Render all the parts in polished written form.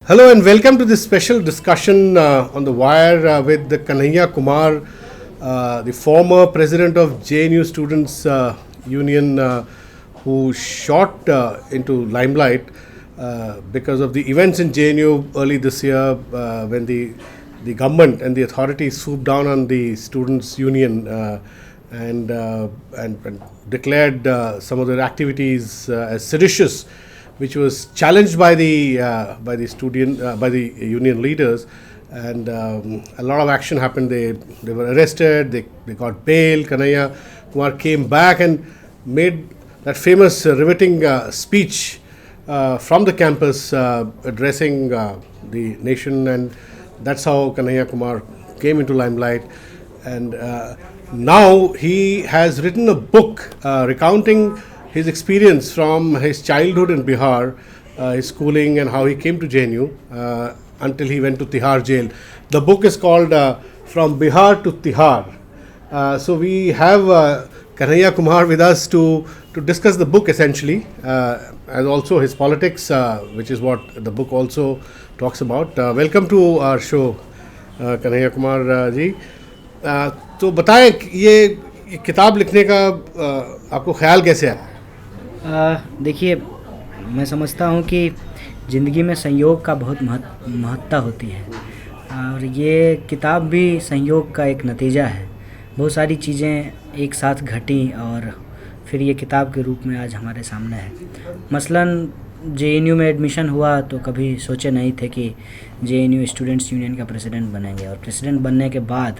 Hello and welcome to this special discussion on the wire with the Kanhaiya Kumar, the former president of JNU Students Union, who shot into limelight because of the events in JNU early this year when the government and the authorities swooped down on the students union and declared some of their activities as seditious, which was challenged by the union leaders, and a lot of action happened. They were arrested. They got bail. Kanhaiya Kumar came back and made that famous riveting speech from the campus addressing the nation, and that's how Kanhaiya Kumar came into limelight. And now he has written a book recounting his experience from his childhood in Bihar, his schooling, and how he came to JNU until he went to Tihar jail. The book is called From Bihar to Tihar. So we have Kanhaiya Kumar with us to discuss the book essentially, as also his politics, which is what the book also talks about. Welcome to our show, Kanhaiya Kumar ji. तो बताएं ये किताब लिखने का आपको ख्याल कैसे आया? देखिए, मैं समझता हूँ कि ज़िंदगी में संयोग का बहुत महत्ता होती है, और ये किताब भी संयोग का एक नतीजा है। बहुत सारी चीज़ें एक साथ घटी और फिर ये किताब के रूप में आज हमारे सामने है। मसलन JNU में एडमिशन हुआ तो कभी सोचे नहीं थे कि JNU स्टूडेंट्स यूनियन का प्रेसिडेंट बनेंगे, और प्रेसिडेंट बनने के बाद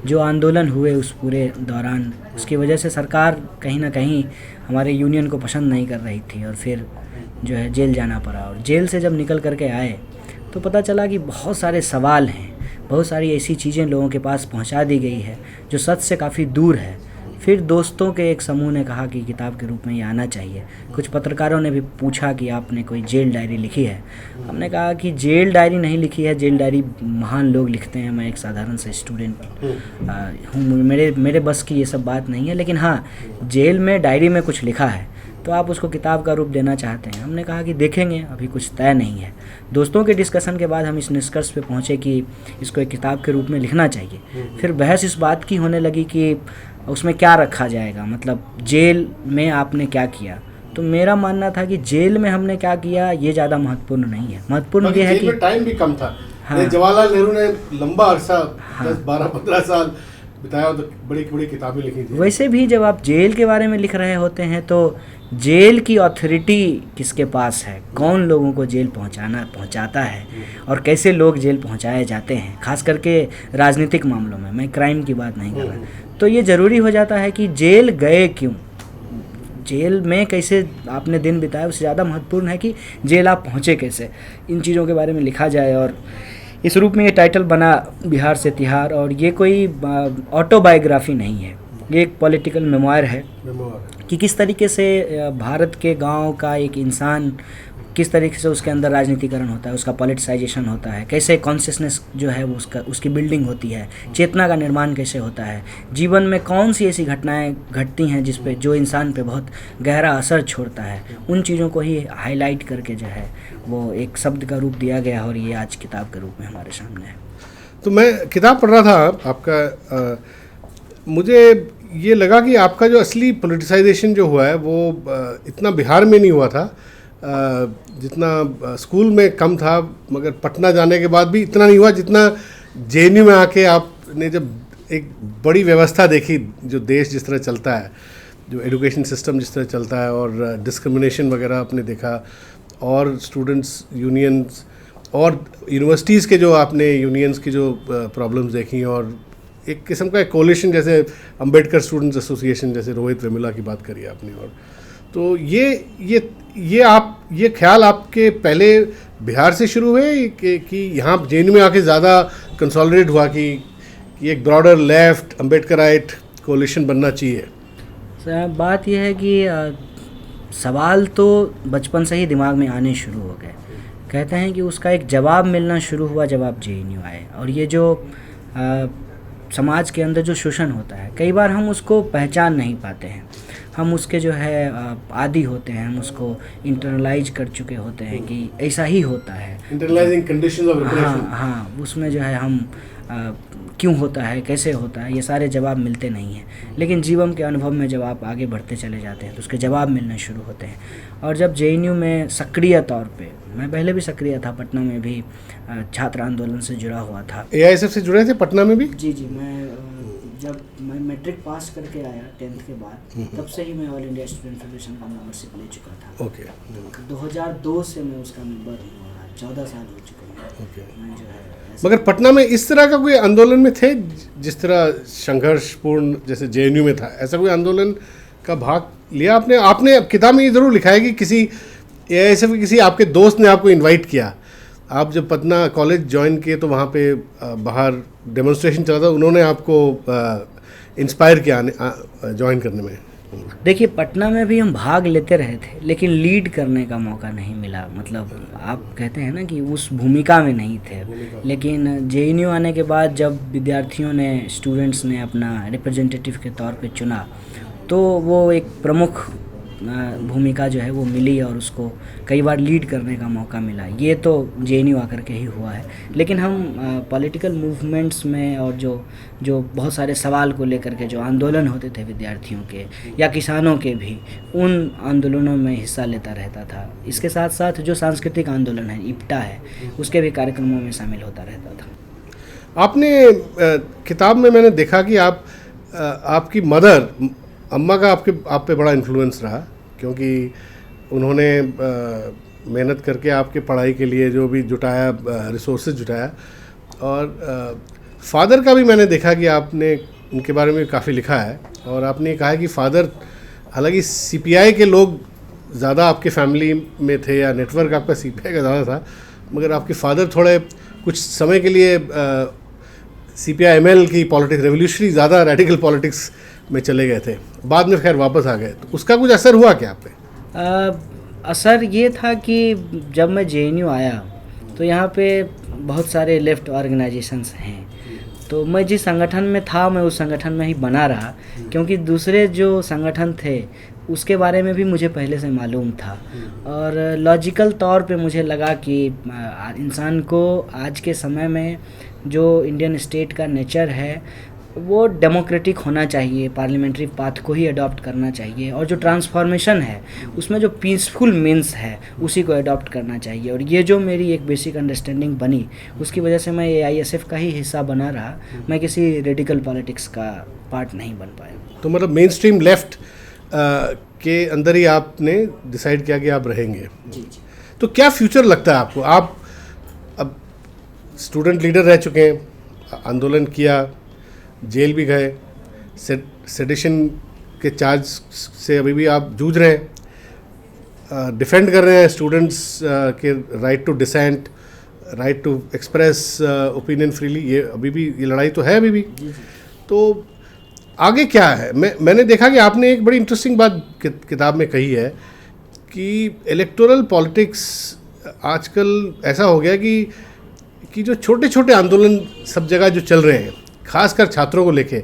जो आंदोलन हुए उस पूरे दौरान, उसकी वजह से सरकार कहीं ना कहीं हमारे यूनियन को पसंद नहीं कर रही थी, और फिर जो है जेल जाना पड़ा। और जेल से जब निकल करके आए तो पता चला कि बहुत सारे सवाल हैं, बहुत सारी ऐसी चीज़ें लोगों के पास पहुंचा दी गई है जो सच से काफ़ी दूर है। फिर दोस्तों के एक समूह ने कहा कि किताब के रूप में ये आना चाहिए। कुछ पत्रकारों ने भी पूछा कि आपने कोई जेल डायरी लिखी है। हमने कहा कि जेल डायरी नहीं लिखी है, जेल डायरी महान लोग लिखते हैं, मैं एक साधारण सा स्टूडेंट हूँ, मेरे बस की ये सब बात नहीं है। लेकिन हाँ, जेल में डायरी में कुछ लिखा है तो आप उसको किताब का रूप देना चाहते हैं। हमने कहा कि देखेंगे, अभी कुछ तय नहीं है। दोस्तों के डिस्कशन के बाद हम इस निष्कर्ष पे पहुँचे कि इसको एक किताब के रूप में लिखना चाहिए। फिर बहस इस बात की होने लगी कि उसमें क्या रखा जाएगा, मतलब जेल में आपने क्या किया। तो मेरा मानना था कि जेल में हमने क्या किया ये ज़्यादा महत्वपूर्ण नहीं है। महत्वपूर्ण ये है कि टाइम भी कम था। हाँ, जवाहरलाल नेहरू ने लंबा अरसा 10-12-15 साल बिताया, तो बड़ी बड़ी किताबें लिखी थी। वैसे भी जब आप जेल के बारे में लिख रहे होते हैं तो जेल की अथॉरिटी किसके पास है, कौन लोगों को जेल पहुंचाता है, और कैसे लोग जेल पहुंचाए जाते हैं, खास करके राजनीतिक मामलों में, मैं क्राइम की बात नहीं कर रहा। तो ये ज़रूरी हो जाता है कि जेल गए क्यों, जेल में कैसे आपने दिन बिताया, उससे ज़्यादा महत्वपूर्ण है कि जेल आप पहुँचे कैसे। इन चीज़ों के बारे में लिखा जाए, और इस रूप में ये टाइटल बना बिहार से तिहार। और ये कोई ऑटोबायोग्राफी नहीं है, ये एक पॉलिटिकल मेमोयर है कि किस तरीके से भारत के गांव का एक इंसान, किस तरीके से उसके अंदर राजनीतिकरण होता है, उसका पॉलिटिसाइजेशन होता है, कैसे कॉन्शियसनेस जो है वो उसकी बिल्डिंग होती है, चेतना का निर्माण कैसे होता है, जीवन में कौन सी ऐसी घटनाएं घटती हैं जिस पे जो इंसान पे बहुत गहरा असर छोड़ता है। उन चीज़ों को ही हाईलाइट करके जो है वो एक शब्द का रूप दिया गया, और ये आज किताब के रूप में हमारे सामने है। तो मैं किताब पढ़ रहा था आपका, मुझे ये लगा कि आपका जो असली पॉलिटिसाइजेशन जो हुआ है वो इतना बिहार में नहीं हुआ था जितना स्कूल में कम था, मगर पटना जाने के बाद भी इतना नहीं हुआ जितना JNU में आके आपने जब एक बड़ी व्यवस्था देखी, जो देश जिस तरह चलता है, जो एजुकेशन सिस्टम जिस तरह चलता है, और डिस्क्रिमिनेशन वगैरह आपने देखा, और स्टूडेंट्स यूनियंस और यूनिवर्सिटीज़ के जो आपने यूनियंस की जो प्रॉब्लम्स देखी, और एक किस्म का कोलिशन, जैसे अंबेडकर स्टूडेंट्स एसोसिएशन, जैसे रोहित वेमुला की बात करी आपने। और तो ये ख्याल आपके पहले बिहार से शुरू हुए कि यहाँ JNU में आके ज़्यादा कंसोलिडेट हुआ कि एक ब्रॉडर लेफ्ट अंबेडकराइट कोलिशन बनना चाहिए? बात यह है कि सवाल तो बचपन से ही दिमाग में आने शुरू हो गए। कहते हैं कि उसका एक जवाब मिलना शुरू हुआ जब आप JNU आए। और ये जो समाज के अंदर जो शोषण होता है, कई बार हम उसको पहचान नहीं पाते हैं। हम उसके जो है आदी होते हैं, हम उसको इंटरनलाइज कर चुके होते हैं कि ऐसा ही होता है। Internalising conditions of repression. हाँ, उसमें जो है हम क्यों होता है, कैसे होता है, ये सारे जवाब मिलते नहीं हैं। लेकिन जीवन के अनुभव में जब आप आगे बढ़ते चले जाते हैं तो उसके जवाब मिलने शुरू होते हैं। और जब जेएनयू में सक्रिय तौर पे, मैं पहले भी सक्रिय था, पटना में भी छात्र आंदोलन से जुड़ा हुआ था। एआईएसएफ से जुड़े थे पटना में भी? जी, जब मैं मैट्रिक पास करके आया 10th के बाद, तब से ही मैं ऑल इंडिया स्टूडेंट फेडरेशन का मेंबरशिप ले चुका था। ओके। 2002 से मैं उसका मेंबर हूँ और 14 साल हो चुके हैं। ओके। मैं जो है मगर पटना में इस तरह का कोई आंदोलन में थे जिस तरह संघर्षपूर्ण जैसे जेएनयू में था, ऐसा कोई आंदोलन का भाग लिया आपने? आपने किताब में ये ज़रूर लिखा है कि किसी एआईएसएफ के किसी आपके दोस्त ने आपको इनवाइट किया। आप जब पटना कॉलेज ज्वाइन किए तो वहाँ पे बाहर डेमोन्स्ट्रेशन चला था, उन्होंने आपको इंस्पायर किया ज्वाइन करने में। देखिए, पटना में भी हम भाग लेते रहे थे, लेकिन लीड करने का मौका नहीं मिला। मतलब आप कहते हैं ना कि उस भूमिका में नहीं थे। लेकिन जेएनयू आने के बाद जब विद्यार्थियों ने, स्टूडेंट्स ने अपना रिप्रेजेंटेटिव के तौर पे चुना, तो वो एक प्रमुख भूमिका जो है वो मिली और उसको कई बार लीड करने का मौका मिला। ये तो जेएनयू आकर के ही हुआ है। लेकिन हम पॉलिटिकल मूवमेंट्स में और जो बहुत सारे सवाल को लेकर के जो आंदोलन होते थे विद्यार्थियों के या किसानों के भी, उन आंदोलनों में हिस्सा लेता रहता था। इसके साथ साथ जो सांस्कृतिक आंदोलन है, इप्टा है, उसके भी कार्यक्रमों में शामिल होता रहता था। आपने किताब में मैंने देखा कि आपकी मदर, अम्मा का आप पे बड़ा इन्फ्लुएंस रहा, क्योंकि उन्होंने मेहनत करके आपके पढ़ाई के लिए जो भी जुटाया, रिसोर्सेज जुटाया। और फादर का भी मैंने देखा कि आपने उनके बारे में काफ़ी लिखा है, और आपने कहा है कि फादर, हालांकि सीपीआई के लोग ज़्यादा आपके फैमिली में थे या नेटवर्क आपका सीपीआई का ज़्यादा था, मगर आपके फादर थोड़े कुछ समय के लिए सीपीआई एमएल की पॉलिटिक्स, रेवोल्यूशनरी ज़्यादा रेडिकल पॉलिटिक्स में चले गए थे, बाद में खैर वापस आ गए। तो उसका कुछ असर हुआ क्या आप पे? असर ये था कि जब मैं जेएनयू आया तो यहाँ पे बहुत सारे लेफ़्ट ऑर्गेनाइजेशंस हैं, तो मैं जिस संगठन में था मैं उस संगठन में ही बना रहा, क्योंकि दूसरे जो संगठन थे उसके बारे में भी मुझे पहले से मालूम था। और लॉजिकल तौर पे मुझे लगा कि इंसान को आज के समय में जो इंडियन स्टेट का नेचर है वो डेमोक्रेटिक होना चाहिए, पार्लियामेंट्री पाथ को ही अडॉप्ट करना चाहिए, और जो ट्रांसफॉर्मेशन है उसमें जो पीसफुल मीन्स है उसी को अडॉप्ट करना चाहिए। और ये जो मेरी एक बेसिक अंडरस्टैंडिंग बनी, उसकी वजह से मैं एआईएसएफ का ही हिस्सा बना रहा, मैं किसी रेडिकल पॉलिटिक्स का पार्ट नहीं बन पाया। तो मतलब मेन स्ट्रीम लेफ्ट के अंदर ही आपने डिसाइड किया कि आप रहेंगे। जी। तो क्या फ्यूचर लगता है आपको? आप अब स्टूडेंट लीडर रह चुके हैं, आंदोलन किया, जेल भी गए, सेडिशन के चार्ज से अभी भी आप जूझ रहे हैं, डिफेंड कर रहे हैं स्टूडेंट्स के right to dissent, right to express opinion freely. ये अभी भी ये लड़ाई तो है अभी भी। तो आगे क्या है? मैंने देखा कि आपने एक बड़ी इंटरेस्टिंग बात किताब में कही है कि इलेक्टोरल पॉलिटिक्स आजकल ऐसा हो गया कि जो छोटे छोटे आंदोलन सब जगह जो चल रहे हैं, खासकर छात्रों को लेके,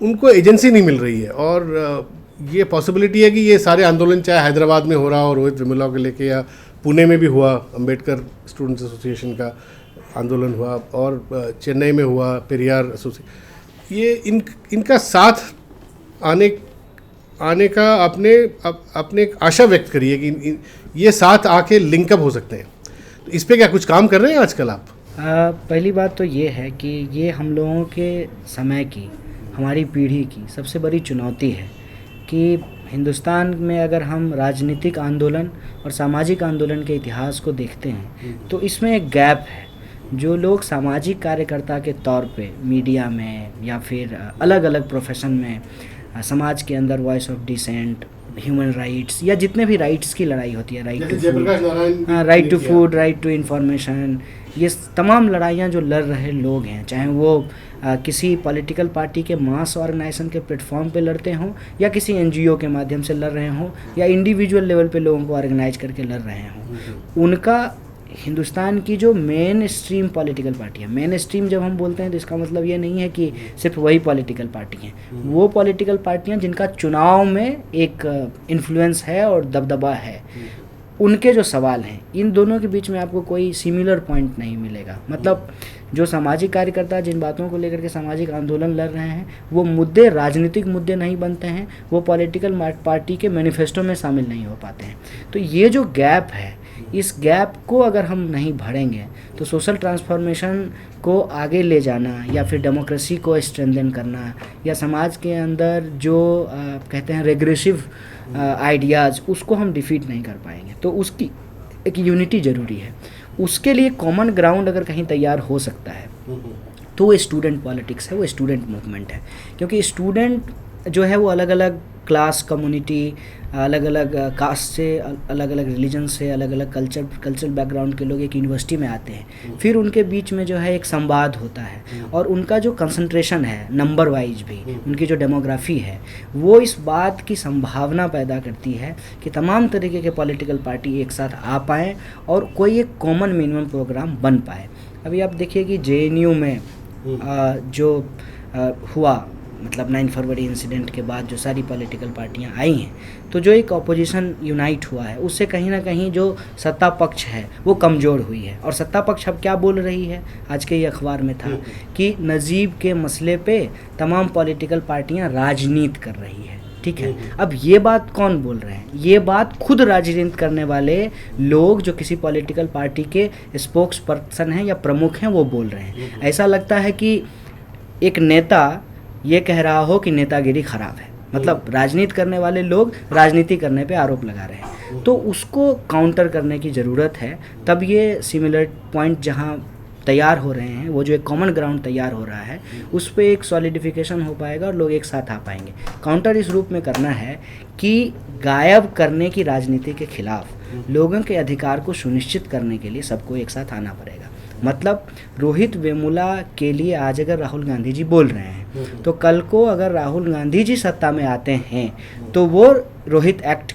उनको एजेंसी नहीं मिल रही है। और ये पॉसिबिलिटी है कि ये सारे आंदोलन चाहे हैदराबाद में हो रहा हो रोहित वेमुला को लेके, या पुणे में भी हुआ, अंबेडकर स्टूडेंट्स एसोसिएशन का आंदोलन हुआ, और चेन्नई में हुआ पेरियार एसोसिएशन, ये इनका साथ आने का आपने एक आशा व्यक्त करी है कि ये साथ आके लिंकअप हो सकते हैं। तो इस पे क्या कुछ काम कर रहे हैं आजकल आप? पहली बात तो ये है कि ये हम लोगों के समय की, हमारी पीढ़ी की सबसे बड़ी चुनौती है कि हिंदुस्तान में अगर हम राजनीतिक आंदोलन और सामाजिक आंदोलन के इतिहास को देखते हैं तो इसमें एक गैप है। जो लोग सामाजिक कार्यकर्ता के तौर पे मीडिया में या फिर अलग अलग प्रोफेशन में समाज के अंदर voice of dissent, human rights या जितने भी राइट्स की लड़ाई होती है, right to food, right to information, ये तमाम लड़ाइयाँ जो लड़ रहे लोग हैं, चाहे वो किसी पॉलिटिकल पार्टी के मास ऑर्गेनाइजेशन के प्लेटफॉर्म पे लड़ते हों या किसी एनजीओ के माध्यम से लड़ रहे हों या इंडिविजुअल लेवल पे लोगों को ऑर्गेनाइज करके लड़ रहे हों, उनका हिंदुस्तान की जो मेन स्ट्रीम पॉलिटिकल पार्टी है, मेन स्ट्रीम जब हम बोलते हैं तो इसका मतलब ये नहीं है कि सिर्फ वही पॉलिटिकल पार्टी हैं, वो पॉलिटिकल पार्टियां जिनका चुनाव में एक इन्फ्लुएंस है और दबदबा है, उनके जो सवाल हैं, इन दोनों के बीच में आपको कोई सिमिलर पॉइंट नहीं मिलेगा। मतलब जो सामाजिक कार्यकर्ता जिन बातों को लेकर के सामाजिक आंदोलन लड़ रहे हैं, वो मुद्दे राजनीतिक मुद्दे नहीं बनते हैं, वो पॉलिटिकल पार्टी के मैनिफेस्टो में शामिल नहीं हो पाते हैं। तो ये जो गैप है, इस गैप को अगर हम नहीं भरेंगे तो सोशल ट्रांसफॉर्मेशन को आगे ले जाना या फिर डेमोक्रेसी को स्ट्रेंथन करना या समाज के अंदर जो कहते हैं रेग्रेसिव आइडियाज़, उसको हम डिफीट नहीं कर पाएंगे। तो उसकी एक यूनिटी ज़रूरी है। उसके लिए कॉमन ग्राउंड अगर कहीं तैयार हो सकता है तो वो स्टूडेंट पॉलिटिक्स है, वो स्टूडेंट मूवमेंट है। क्योंकि स्टूडेंट जो है वो अलग अलग क्लास, कम्युनिटी, अलग अलग कास्ट से, अलग अलग रिलीजन से, अलग अलग कल्चरल बैकग्राउंड के लोग एक यूनिवर्सिटी में आते हैं। फिर उनके बीच में जो है एक संवाद होता है और उनका जो कंसंट्रेशन है नंबर वाइज भी, उनकी जो डेमोग्राफी है, वो इस बात की संभावना पैदा करती है कि तमाम तरीके के पॉलिटिकल पार्टी एक साथ आ पाएँ और कोई एक कॉमन मिनिमम प्रोग्राम बन पाए। अभी आप देखिए कि JNU में जो हुआ, मतलब 9 फरवरी इंसिडेंट के बाद जो सारी पॉलिटिकल पार्टियां आई हैं, तो जो एक अपोजिशन यूनाइट हुआ है, उससे कहीं ना कहीं जो सत्ता पक्ष है वो कमज़ोर हुई है। और सत्ता पक्ष अब क्या बोल रही है, आज के ये अखबार में था कि नजीब के मसले पे तमाम पॉलिटिकल पार्टियां राजनीति कर रही है। ठीक है, अब ये बात कौन बोल रहे हैं? ये बात खुद राजनीति करने वाले लोग जो किसी पॉलिटिकल पार्टी के स्पोक्स पर्सन हैं या प्रमुख हैं, वो बोल रहे हैं। ऐसा लगता है कि एक नेता ये कह रहा हो कि नेतागिरी खराब है, मतलब राजनीति करने वाले लोग राजनीति करने पे आरोप लगा रहे हैं। तो उसको काउंटर करने की ज़रूरत है। तब ये सिमिलर पॉइंट जहाँ तैयार हो रहे हैं, वो जो एक कॉमन ग्राउंड तैयार हो रहा है, उस पर एक सॉलिडिफिकेशन हो पाएगा और लोग एक साथ आ पाएंगे। काउंटर इस रूप में करना है कि गायब करने की राजनीति के खिलाफ लोगों के अधिकार को सुनिश्चित करने के लिए सबको एक साथ आना पड़ेगा। मतलब रोहित वेमुला के लिए आज अगर राहुल गांधी जी बोल रहे हैं, तो कल को अगर राहुल गांधी जी सत्ता में आते हैं तो वो रोहित एक्ट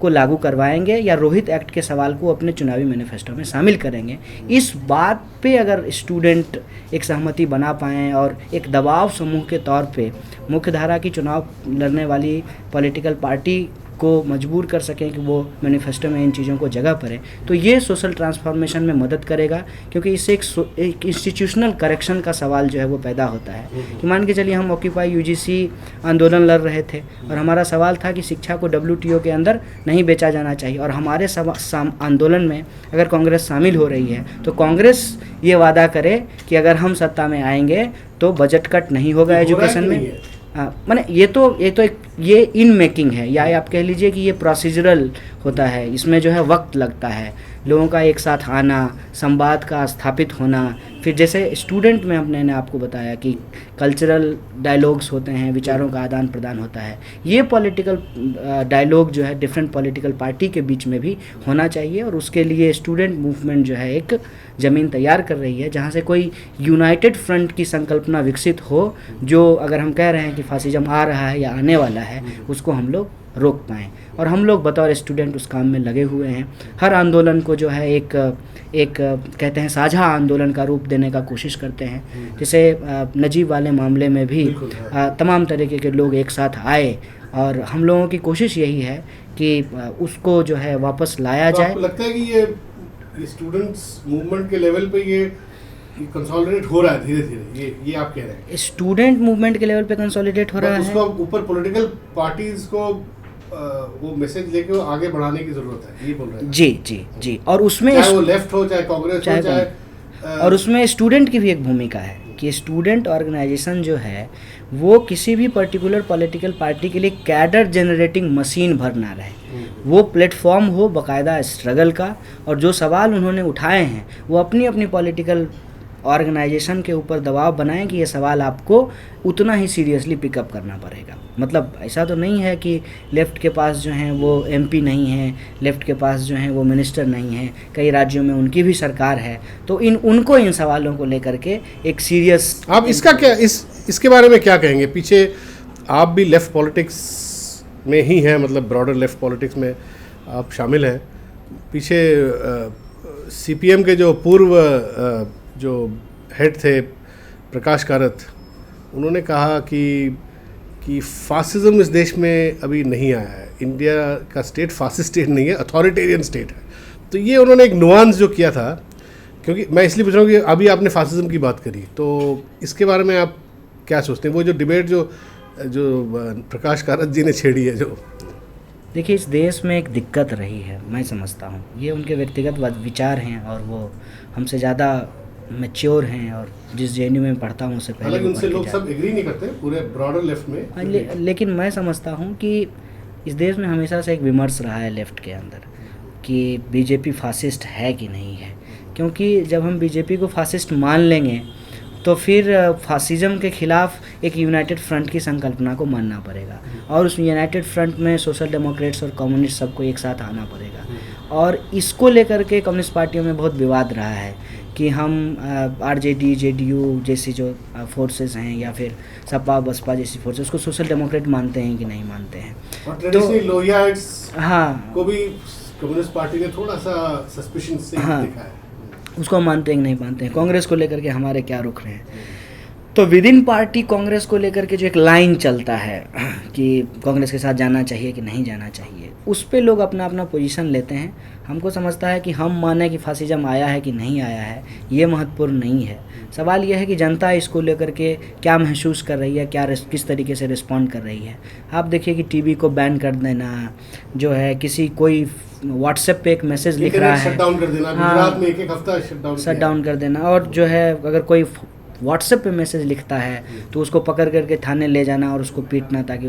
को लागू करवाएंगे या रोहित एक्ट के सवाल को अपने चुनावी मैनिफेस्टो में शामिल करेंगे। इस बात पे अगर स्टूडेंट एक सहमति बना पाएँ और एक दबाव समूह के तौर पे मुख्यधारा की चुनाव लड़ने वाली पॉलिटिकल पार्टी को मजबूर कर सकें कि वो मैनिफेस्टो में इन चीज़ों को जगह पड़े, तो ये सोशल ट्रांसफॉर्मेशन में मदद करेगा। क्योंकि इससे एक इंस्टीट्यूशनल करेक्शन का सवाल जो है वो पैदा होता है कि मान के चलिए हम ऑक्यूपाई UGC आंदोलन लड़ रहे थे और हमारा सवाल था कि शिक्षा को WTO के अंदर नहीं बेचा जाना चाहिए, और हमारे आंदोलन में अगर कांग्रेस शामिल हो रही है तो कांग्रेस ये वादा करे कि अगर हम सत्ता में आएंगे तो बजट कट नहीं होगा एजुकेशन में। माने ये इन मेकिंग है, या आप कह लीजिए कि ये प्रोसीजरल होता है। इसमें जो है वक्त लगता है, लोगों का एक साथ आना, संवाद का स्थापित होना। फिर जैसे स्टूडेंट में हमने आपको बताया कि कल्चरल डायलॉग्स होते हैं, विचारों का आदान प्रदान होता है। ये पॉलिटिकल डायलॉग जो है डिफरेंट पॉलिटिकल पार्टी के बीच में भी होना चाहिए, और उसके लिए स्टूडेंट मूवमेंट जो है एक ज़मीन तैयार कर रही है जहाँ से कोई यूनाइटेड फ्रंट की संकल्पना विकसित हो, जो अगर हम कह रहे हैं कि फासिज्म आ रहा है या आने वाला है, उसको हम लोग रोक पाएँ। और हम लोग बतौर स्टूडेंट उस काम में लगे हुए हैं। हर आंदोलन को जो है एक कहते हैं साझा आंदोलन का रूप देने का कोशिश करते हैं। जैसे नजीब वाले मामले में भी तमाम तरीके के लोग एक साथ आए, और हम लोगों की कोशिश यही है कि उसको जो है वापस लाया जाए। आपको लगता है कि ये स्टूडेंट्स मूवमेंट के लेवल पे ये कंसोलिडेट हो रहा है धीरे धीरे, ये आप कह रहे हैं? स्टूडेंट मूवमेंट के लेवल पे कंसोलिडेट हो रहा है, उसको ऊपर पॉलिटिकल पार्टीज को वो मैसेज लेके आगे बढ़ाने की जरूरत है, ये बोल रहे हैं? जी। और उसमें चाहे वो लेफ्ट हो, चाहे कांग्रेस हो, चाहे और उसमें स्टूडेंट की भी एक भूमिका है कि स्टूडेंट ऑर्गेनाइजेशन जो है वो किसी भी पर्टिकुलर पॉलिटिकल पार्टी के लिए कैडर जनरेटिंग मशीन भर ना रहे। वो प्लेटफॉर्म हो बाकायदा स्ट्रगल का, और जो सवाल उन्होंने उठाए हैं वो अपनी अपनी पॉलिटिकल ऑर्गेनाइजेशन के ऊपर दबाव बनाएं कि ये सवाल आपको उतना ही सीरियसली पिकअप करना पड़ेगा। मतलब ऐसा तो नहीं है कि लेफ़्ट के पास जो हैं वो MP नहीं है, लेफ़्ट के पास जो हैं वो मिनिस्टर नहीं है, कई राज्यों में उनकी भी सरकार है, तो उनको इन सवालों को लेकर के एक सीरियस। आप इसका क्या इसके बारे में क्या कहेंगे? पीछे आप भी लेफ़्ट पॉलिटिक्स में ही हैं, मतलब ब्रॉडर लेफ़्ट पॉलिटिक्स में आप शामिल हैं। पीछे सीपीएम के जो पूर्व जो हेड थे प्रकाश कारत, उन्होंने कहा कि फासिज्म इस देश में अभी नहीं आया है, इंडिया का स्टेट फासिस्ट स्टेट नहीं है, अथॉरिटेरियन स्टेट है। तो ये उन्होंने एक नुआंस जो किया था, क्योंकि मैं इसलिए पूछ रहा हूँ कि अभी आपने फासिज्म की बात करी, तो इसके बारे में आप क्या सोचते हैं? वो जो डिबेट जो प्रकाश कारत जी ने छेड़ी है, जो देखिए इस देश में एक दिक्कत रही है, मैं समझता हूँ ये उनके व्यक्तिगत विचार हैं और वो हमसे ज़्यादा मैच्योर हैं, और जिस जेएनयू में पढ़ता हूँ उससे पहले हालांकि वो उनसे पढ़ के लोग जाते सब एग्री नहीं करते पूरे ब्रॉडर लेफ्ट में। लेकिन मैं समझता हूँ कि इस देश में हमेशा से एक विमर्श रहा है लेफ्ट के अंदर कि बीजेपी फासिस्ट है कि नहीं है, क्योंकि जब हम बीजेपी को फासिस्ट मान लेंगे तो फिर फासिज्म के खिलाफ एक यूनाइटेड फ्रंट की संकल्पना को मानना पड़ेगा, और उस यूनाइटेड फ्रंट में सोशल डेमोक्रेट्स और कम्युनिस्ट सबको एक साथ आना पड़ेगा। और इसको लेकर के कम्युनिस्ट पार्टियों में बहुत विवाद रहा है कि हम आरजेडी जेडीयू जैसी जो फोर्सेस हैं या फिर सपा बसपा जैसी फोर्सेस को सोशल डेमोक्रेट मानते हैं कि नहीं मानते हैं। और ट्रेडिशनली लोहियाइट्स हाँ को भी कम्युनिस्ट पार्टी ने थोड़ा सा सस्पिशन से देखा है, उसको मानते हैं कि नहीं मानते हैं। कांग्रेस को लेकर के हमारे क्या रुख रहे हैं, तो विद इन पार्टी कांग्रेस को लेकर के जो एक लाइन चलता है कि कांग्रेस के साथ जाना चाहिए कि नहीं जाना चाहिए, उस पे लोग अपना अपना पोजीशन लेते हैं। हमको समझता है कि हम माने कि फासिज्म आया है कि नहीं आया है, ये महत्वपूर्ण नहीं है। सवाल यह है कि जनता इसको लेकर के क्या महसूस कर रही है, किस तरीके से रिस्पॉन्ड कर रही है। आप देखिए कि टीवी को बैन कर देना, जो है किसी कोई व्हाट्सएप पे एक मैसेज लिख रहा है, शटडाउन कर देना, गुजरात में एक हफ्ता शट डाउन कर देना, और जो है अगर कोई व्हाट्सएप पे मैसेज लिखता है तो उसको पकड़ करके थाने ले जाना और उसको पीटना ताकि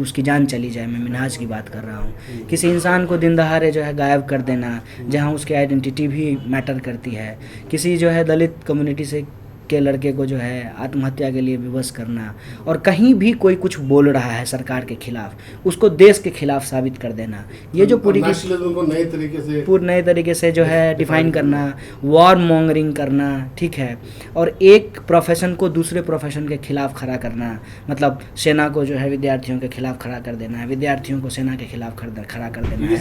उसकी जान चली जाए। मैं मिनहाज की बात कर रहा हूँ। किसी इंसान को दिन दहाड़े जो है गायब कर देना, जहाँ उसकी आइडेंटिटी भी मैटर करती है। किसी जो है दलित कम्युनिटी से के लड़के को जो है आत्महत्या के लिए विवश करना, और कहीं भी कोई कुछ बोल रहा है सरकार के खिलाफ उसको देश के खिलाफ साबित कर देना, ये जो पूरी को नए तरीके से जो है डिफाइन करना, वॉर मॉन्गरिंग करना, ठीक है, और एक प्रोफेशन को दूसरे प्रोफेशन के खिलाफ खड़ा करना, मतलब सेना को जो है विद्यार्थियों के खिलाफ खड़ा कर देना है, विद्यार्थियों को सेना के खिलाफ खड़ा कर देना है।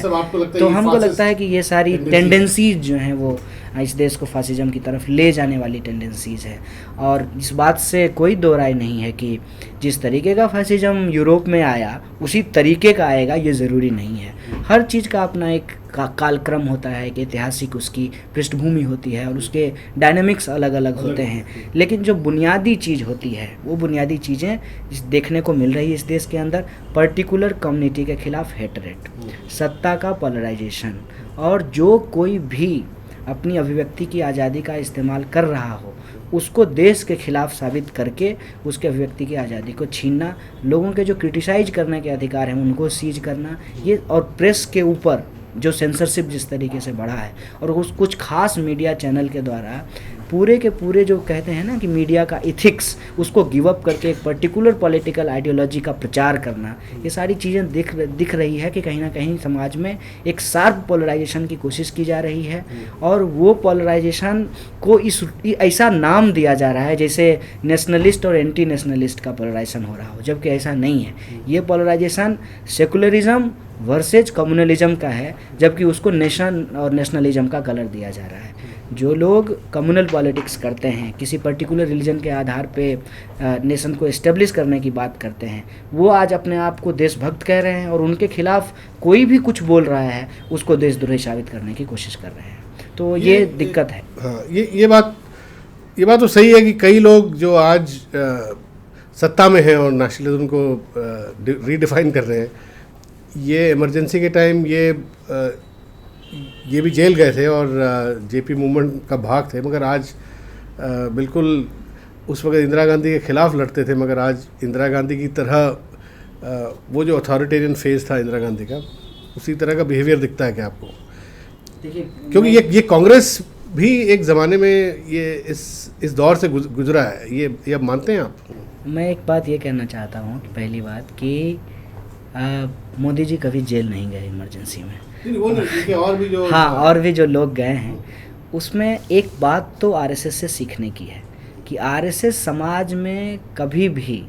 तो हमको लगता है कि ये सारी टेंडेंसीज जो हैं वो इस देश को फासिज्म की तरफ ले जाने वाली टेंडेंसीज है। और इस बात से कोई दो राय नहीं है कि जिस तरीके का फासिज्म यूरोप में आया उसी तरीके का आएगा, ये ज़रूरी नहीं है। हर चीज़ का अपना एक कालक्रम होता है, एक ऐतिहासिक उसकी पृष्ठभूमि होती है और उसके डायनामिक्स अलग अलग होते हैं। लेकिन जो बुनियादी चीज़ होती है वो बुनियादी चीज़ें देखने को मिल रही है इस देश के अंदर। पर्टिकुलर कम्युनिटी के खिलाफ हेटरेट, सत्ता का पोलराइजेशन, और जो कोई भी अपनी अभिव्यक्ति की आज़ादी का इस्तेमाल कर रहा हो उसको देश के खिलाफ साबित करके उसके अभिव्यक्ति की आज़ादी को छीनना, लोगों के जो क्रिटिसाइज करने के अधिकार हैं उनको सीज करना, ये, और प्रेस के ऊपर जो सेंसरशिप जिस तरीके से बढ़ा है, और उस कुछ खास मीडिया चैनल के द्वारा पूरे के पूरे जो कहते हैं ना कि मीडिया का इथिक्स, उसको गिव अप करके एक पर्टिकुलर पॉलिटिकल आइडियोलॉजी का प्रचार करना, ये सारी चीज़ें दिख रही है कि कहीं ना कहीं समाज में एक शार्प पोलराइजेशन की कोशिश की जा रही है। और वो पोलराइजेशन को ऐसा नाम दिया जा रहा है जैसे नेशनलिस्ट और एंटी नेशनलिस्ट का पोलराइजेशन हो रहा हो, जबकि ऐसा नहीं है। ये पोलराइजेशन सेकुलरिज्म वर्सेज कम्युनलिज्म का है, जबकि उसको नेशन और नेशनलिज्म का कलर दिया जा रहा है। जो लोग कम्युनल पॉलिटिक्स करते हैं, किसी पर्टिकुलर रिलीजन के आधार पे नेशन को इस्टेब्लिश करने की बात करते हैं, वो आज अपने आप को देशभक्त कह रहे हैं, और उनके खिलाफ कोई भी कुछ बोल रहा है उसको देशद्रोही साबित करने की कोशिश कर रहे हैं। तो ये दिक्कत है। हाँ, ये बात तो सही है कि कई लोग जो आज सत्ता में हैं और नेशनलिज्म को रीडिफाइन कर रहे हैं, ये इमरजेंसी के टाइम ये भी जेल गए थे और जेपी मूवमेंट का भाग थे, मगर आज बिल्कुल उस वक्त इंदिरा गांधी के खिलाफ लड़ते थे, मगर आज इंदिरा गांधी की तरह वो जो अथॉरिटेरियन फेज था इंदिरा गांधी का, उसी तरह का बिहेवियर दिखता है क्या आपको? देखिए, क्योंकि ये कांग्रेस भी एक ज़माने में ये इस दौर से गुजरा है, ये आप मानते हैं आप? मैं एक बात ये कहना चाहता हूँ कि पहली बात कि मोदी जी कभी जेल नहीं गए इमरजेंसी में। वो नहीं, और भी जो हाँ, और भी जो लोग गए हैं, उसमें एक बात तो आरएसएस से सीखने की है कि आरएसएस समाज में कभी भी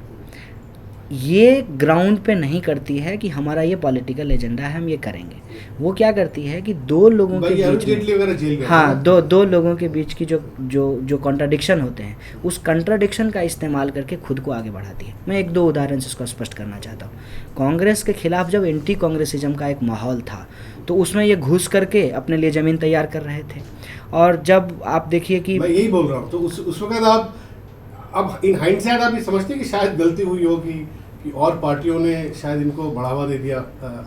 ये ग्राउंड पे नहीं करती है कि हमारा ये पॉलिटिकल एजेंडा है, हम ये करेंगे। वो क्या करती है कि दो लोगों के बीच में, हाँ, दो लोगों के बीच की जो जो जो कॉन्ट्राडिक्शन होते हैं, उस कॉन्ट्राडिक्शन का इस्तेमाल करके खुद को आगे बढ़ाती है। मैं एक दो उदाहरण से इसको स्पष्ट करना चाहता हूँ। कांग्रेस के खिलाफ जब एंटी कांग्रेसिज्म का एक माहौल था, तो उसमें ये घुस करके अपने लिए ज़मीन तैयार कर रहे थे। और जब आप देखिए कि मैं यही बोल रहा हूँ, तो उस वक्त आप अब इन हाइंडसाइट आप ये समझते हैं कि शायद गलती हुई होगी कि और पार्टियों ने शायद इनको बढ़ावा दे दिया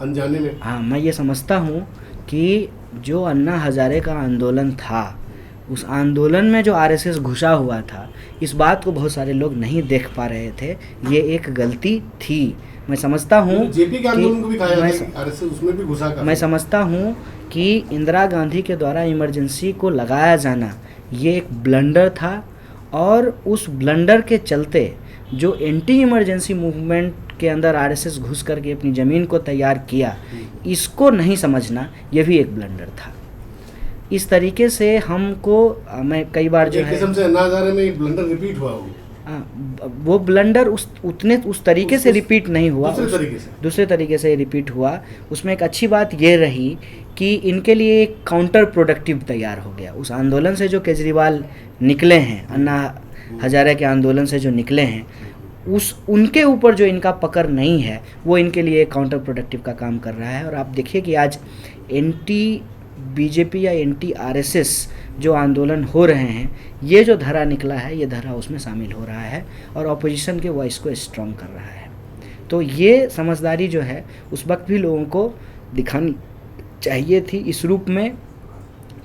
अनजाने में? हाँ, मैं ये समझता हूँ कि जो अन्ना हजारे का आंदोलन था, उस आंदोलन में जो आरएसएस घुसा हुआ था, इस बात को बहुत सारे लोग नहीं देख पा रहे थे। ये एक गलती थी। मैं समझता हूँ जेपी के आंदोलन को भी कहा जाता है कि आरएसएस उसमें भी घुसा। मैं समझता हूँ कि इंदिरा गांधी के द्वारा इमरजेंसी को लगाया जाना ये एक ब्लंडर था, और उस ब्लंडर के चलते जो एंटी इमरजेंसी मूवमेंट के अंदर आरएसएस घुस करके अपनी ज़मीन को तैयार किया, इसको नहीं समझना ये भी एक ब्लंडर था। इस तरीके से हमको, मैं कई बार जो है, किस्म से अन्ना हजारे में एक ब्लंडर रिपीट हुआ होगा। वो ब्लंडर उस तरीके से रिपीट नहीं हुआ, दूसरे तरीके से रिपीट हुआ। उसमें एक अच्छी बात ये रही कि इनके लिए एक काउंटर प्रोडक्टिव तैयार हो गया। उस आंदोलन से जो केजरीवाल निकले हैं, अन्ना हजारे के आंदोलन से जो निकले हैं, उनके ऊपर जो इनका पकड़ नहीं है, वो इनके लिए काउंटर प्रोडक्टिव का काम कर रहा है। और आप देखिए कि आज एंटी बीजेपी या एंटी आरएसएस जो आंदोलन हो रहे हैं, ये जो धारा निकला है, ये धारा उसमें शामिल हो रहा है और ऑपोजिशन के वॉइस को स्ट्रॉन्ग कर रहा है। तो ये समझदारी जो है उस वक्त भी लोगों को दिखानी चाहिए थी इस रूप में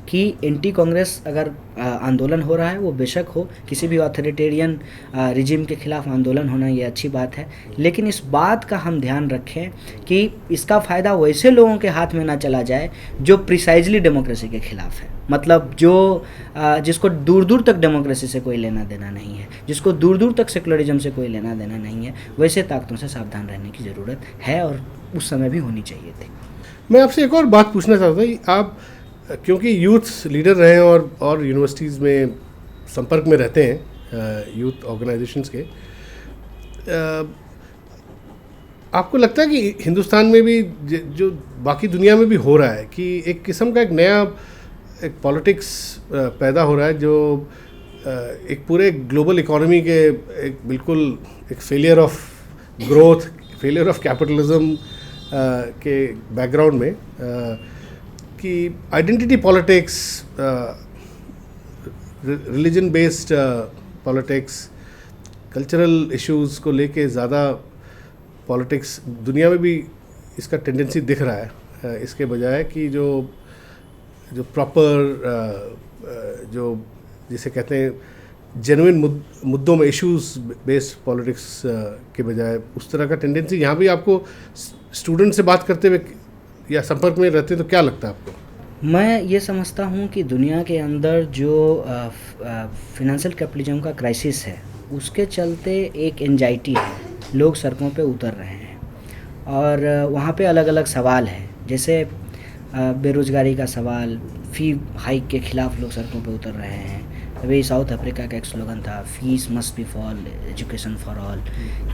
कि एंटी कांग्रेस अगर आंदोलन हो रहा है, वो बेशक हो, किसी भी ऑथोरिटेरियन रिजिम के खिलाफ आंदोलन होना ये अच्छी बात है, लेकिन इस बात का हम ध्यान रखें कि इसका फ़ायदा वैसे लोगों के हाथ में ना चला जाए जो प्रिसाइजली डेमोक्रेसी के खिलाफ है। मतलब जो जिसको दूर दूर तक डेमोक्रेसी से कोई लेना देना नहीं है, जिसको दूर दूर तक सेकुलरिज्म से कोई लेना देना नहीं है, वैसे ताकतों से सावधान रहने की ज़रूरत है, और उस समय भी होनी चाहिए थी। मैं आपसे एक और बात पूछना चाहता हूँ। आप क्योंकि यूथ लीडर रहे हैं और यूनिवर्सिटीज़ में संपर्क में रहते हैं यूथ ऑर्गेनाइजेशंस के, आपको लगता है कि हिंदुस्तान में भी जो बाकी दुनिया में भी हो रहा है कि एक किस्म का एक नया एक पॉलिटिक्स पैदा हो रहा है जो एक पूरे ग्लोबल इकोनॉमी के एक बिल्कुल एक failure of growth, failure of capitalism के बैकग्राउंड में कि identity politics, religion based politics, cultural issues को लेके ज़्यादा पॉलिटिक्स दुनिया में भी इसका टेंडेंसी दिख रहा है, इसके बजाय कि जो प्रॉपर जो जिसे कहते हैं जेन्युइन मुद्दों में इश्यूज़ बेस्ड पॉलिटिक्स के बजाय उस तरह का टेंडेंसी यहाँ भी आपको स्टूडेंट से बात करते हुए या संपर्क में रहते तो क्या लगता है आपको? मैं ये समझता हूँ कि दुनिया के अंदर जो फिनेंशियल कैपिटलिज्म का क्राइसिस है, उसके चलते एक एंजाइटी है, लोग सड़कों पे उतर रहे हैं और वहाँ पे अलग अलग सवाल हैं, जैसे बेरोज़गारी का सवाल, फ़ी हाइक के ख़िलाफ़ लोग सड़कों पे उतर रहे हैं। अभी साउथ अफ्रीका का एक स्लोगन था, fees must be for education for all.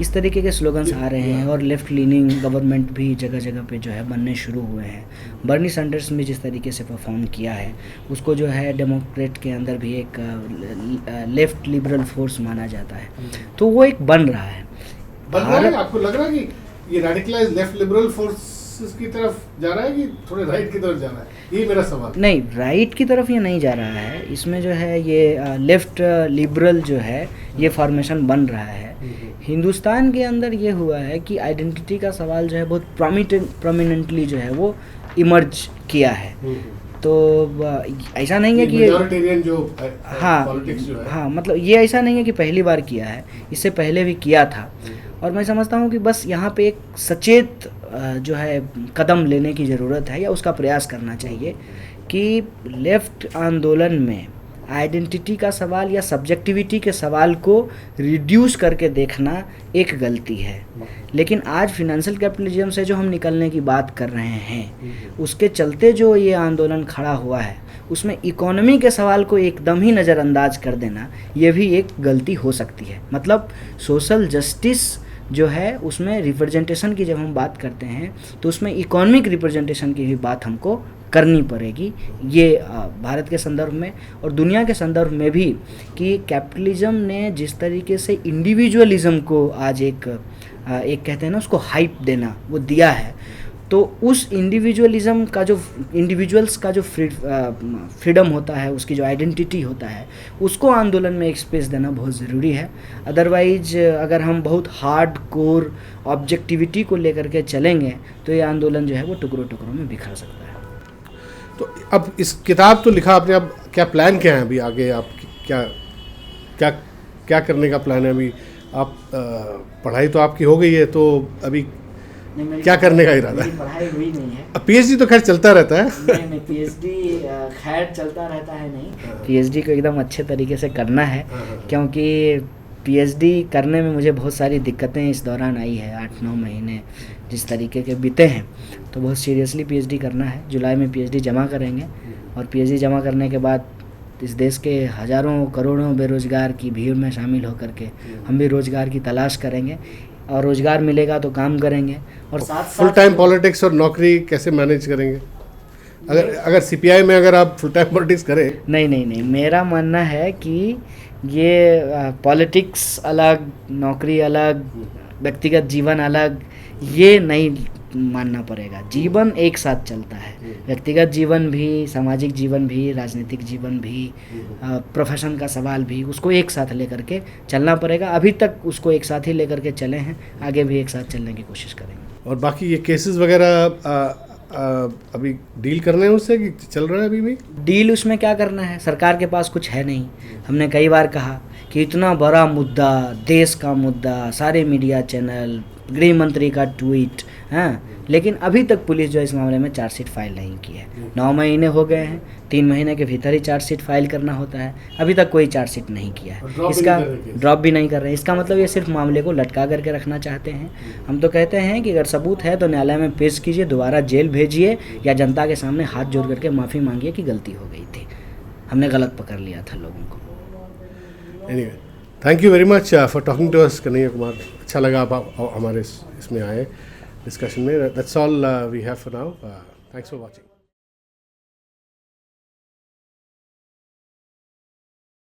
इस तरीके के स्लोगन्स आ रहे हैं और लेफ़्ट लीनिंग गवर्नमेंट भी जगह जगह पे जो है बनने शुरू हुए हैं। बर्नी सैंडर्स ने जिस तरीके से परफॉर्म किया है, उसको जो है डेमोक्रेट के अंदर भी एक लेफ़्ट लिबरल फोर्स माना जाता है, तो वो एक बन रहा है। आपको लग रहा है कि ये रेडिकलाइज लेफ्ट लिबरल फोर्स की तरफ जा रहा है कि थोड़े राइट की तरफ जा रहा है? ये मेरा सवाल। नहीं, राइट की तरफ ये नहीं जा रहा है। इसमें जो है ये लेफ्ट लिबरल जो है ये फॉर्मेशन बन रहा है। हिंदुस्तान के अंदर ये हुआ है कि आइडेंटिटी का सवाल जो है बहुत प्रोमिनेंटली जो है वो इमर्ज किया है। तो ऐसा नहीं है कि हाँ, मतलब ये ऐसा नहीं है कि पहली बार किया है, इससे पहले भी किया था। और मैं समझता हूँ कि बस यहाँ पे एक सचेत जो है कदम लेने की ज़रूरत है, या उसका प्रयास करना चाहिए कि लेफ़्ट आंदोलन में आइडेंटिटी का सवाल या सब्जेक्टिविटी के सवाल को रिड्यूस करके देखना एक गलती है। लेकिन आज फिनेंशियल कैपिटलिज्म से जो हम निकलने की बात कर रहे हैं, उसके चलते जो ये आंदोलन खड़ा हुआ है, उसमें इकोनॉमी के सवाल को एकदम ही नज़रअंदाज कर देना, ये भी एक गलती हो सकती है। मतलब सोशल जस्टिस जो है उसमें रिप्रेजेंटेशन की जब हम बात करते हैं तो उसमें इकोनॉमिक रिप्रेजेंटेशन की भी बात हमको करनी पड़ेगी। ये भारत के संदर्भ में और दुनिया के संदर्भ में भी कि कैपिटलिज्म ने जिस तरीके से इंडिविजुअलिज्म को आज एक कहते हैं ना उसको हाइप देना वो दिया है, तो उस इंडिविजुअलिज्म का जो इंडिविजुअल्स का जो फ्रीडम होता है, उसकी जो आइडेंटिटी होता है, उसको आंदोलन में एक स्पेस देना बहुत ज़रूरी है। अदरवाइज अगर हम बहुत हार्ड कोर ऑब्जेक्टिविटी को लेकर के चलेंगे तो ये आंदोलन जो है वो टुकड़ों टुकड़ों में बिखर सकता है। तो अब इस किताब तो लिखा आपने, अब क्या प्लान क्या है अभी आगे? आप क्या क्या क्या करने का प्लान है अभी? आप पढ़ाई तो आपकी हो गई है, तो अभी क्या करने का इरादा है? पढ़ाई हुई नहीं है। अब पीएचडी तो खैर चलता रहता है। नहीं पीएचडी खैर चलता रहता है नहीं, पीएचडी को एकदम अच्छे तरीके से करना है, क्योंकि पीएचडी करने में मुझे बहुत सारी दिक्कतें इस दौरान आई है। 8-9 महीने जिस तरीके के बीते हैं, तो बहुत सीरियसली पीएचडी करना है। जुलाई में पीएचडी जमा करेंगे और पीएचडी जमा करने के बाद इस देश के हज़ारों करोड़ों बेरोज़गार की भीड़ में शामिल होकर के हम भी रोज़गार की तलाश करेंगे, और रोज़गार मिलेगा तो काम करेंगे। और साथ फुल टाइम पॉलिटिक्स और नौकरी कैसे मैनेज करेंगे? अगर सीपीआई में अगर आप फुल टाइम पॉलिटिक्स करें? नहीं, मेरा मानना है कि ये पॉलिटिक्स अलग, नौकरी अलग, व्यक्तिगत जीवन अलग, ये नहीं मानना पड़ेगा। जीवन एक साथ चलता है, व्यक्तिगत जीवन भी, सामाजिक जीवन भी, राजनीतिक जीवन भी, प्रोफेशन का सवाल भी, उसको एक साथ लेकर के चलना पड़ेगा। अभी तक उसको एक साथ ही लेकर के चले हैं, आगे भी एक साथ चलने की कोशिश करेंगे। और बाकी ये केसेस वगैरह अभी डील करने हैं उससे कि चल रहा है अभी भी? डील उसमें क्या करना है, सरकार के पास कुछ है नहीं। हमने कई बार कहा कि इतना बड़ा मुद्दा, देश का मुद्दा, सारे मीडिया चैनल, गृह मंत्री का ट्वीट, हाँ, लेकिन अभी तक पुलिस जो इस मामले में चार्जशीट फाइल नहीं की है। 9 महीने हो गए हैं, 3 महीने के भीतर ही चार्जशीट फाइल करना होता है, अभी तक कोई चार्जशीट नहीं किया है। इसका ड्रॉप भी नहीं कर रहे हैं। इसका मतलब ये सिर्फ मामले को लटका करके रखना चाहते हैं। हम तो कहते हैं कि अगर सबूत है तो न्यायालय में पेश कीजिए, दोबारा जेल भेजिए, या जनता के सामने हाथ जोड़ करके माफ़ी मांगिए कि गलती हो गई थी, हमने गलत पकड़ लिया था लोगों को। Anyway, thank you very much for talking to us Kanhaiya Kumar. अच्छा लगा आप हमारे इसमें आए डिस्कशन में। That's all we have for now. Thanks for watching.